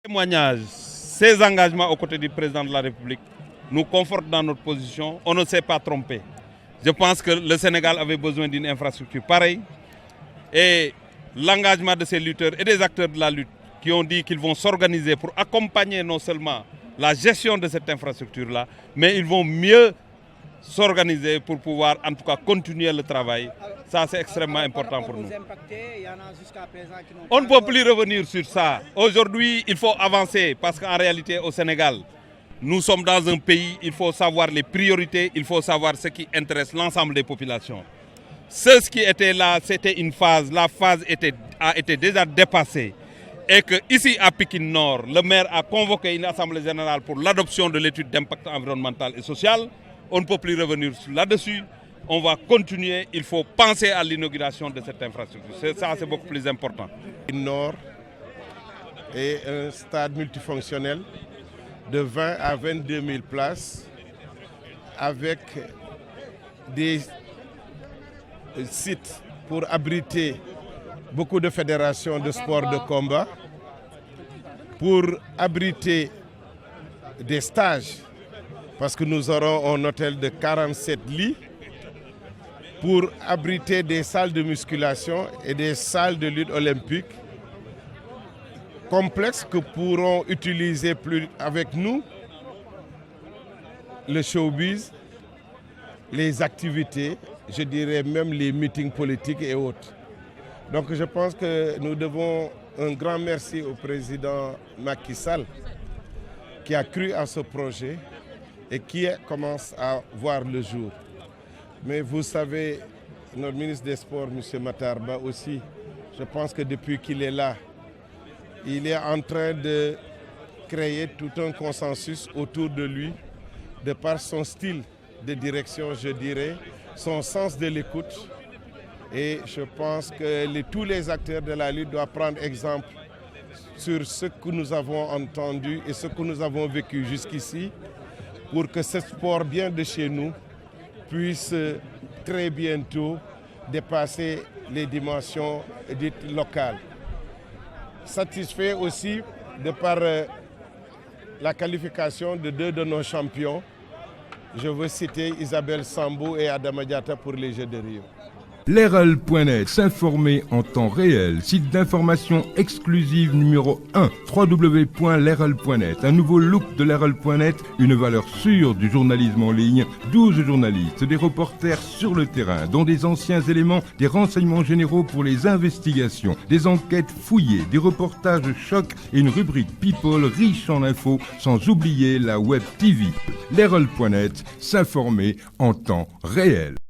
Témoignages, ces engagements aux côtés du président de la République nous confortent dans notre position. On ne s'est pas trompé. Je pense que le Sénégal avait besoin d'une infrastructure pareille. Et l'engagement de ces lutteurs et des acteurs de la lutte qui ont dit qu'ils vont s'organiser pour accompagner non seulement la gestion de cette infrastructure-là, mais ils vont mieux s'organiser pour pouvoir en tout cas continuer le travail. Ça, c'est extrêmement important pour nous. On ne peut plus revenir sur ça. Aujourd'hui, il faut avancer parce qu'en réalité, au Sénégal, nous sommes dans un pays, il faut savoir les priorités, il faut savoir ce qui intéresse l'ensemble des populations. Ce qui était là, c'était une phase. La phase a été déjà dépassée. Et que ici à Pikine Nord, le maire a convoqué une assemblée générale pour l'adoption de l'étude d'impact environnemental et social. On ne peut plus revenir là-dessus. On va continuer. Il faut penser à l'inauguration de cette infrastructure. Ça, c'est beaucoup plus important. Pikine Nord est un stade multifonctionnel de 20 à 22 000 places avec des sites pour abriter beaucoup de fédérations de sport de combat, pour abriter des stages, parce que nous aurons un hôtel de 47 lits, pour abriter des salles de musculation et des salles de lutte olympique complexes que pourront utiliser plus avec nous le showbiz, les activités, je dirais même les meetings politiques et autres. Donc je pense que nous devons un grand merci au président Macky Sall qui a cru à ce projet et qui commence à voir le jour. Mais vous savez, notre ministre des Sports, M. Matar Ba aussi, je pense que depuis qu'il est là, il est en train de créer tout un consensus autour de lui, de par son style de direction, je dirais, son sens de l'écoute. Et je pense que tous les acteurs de la lutte doivent prendre exemple sur ce que nous avons entendu et ce que nous avons vécu jusqu'ici pour que ce sport bien de chez nous puisse très bientôt dépasser les dimensions dites locales. Satisfait aussi de par la qualification de deux de nos champions. Je veux citer Isabelle Sambou et Adama Diatta pour les Jeux de Rio. Leral.net, s'informer en temps réel, site d'information exclusive numéro 1, www.leral.net, un nouveau look de Leral.net, une valeur sûre du journalisme en ligne, 12 journalistes, des reporters sur le terrain, dont des anciens éléments, des renseignements généraux pour les investigations, des enquêtes fouillées, des reportages chocs et une rubrique People riche en infos, sans oublier la Web TV. Leral.net, s'informer en temps réel.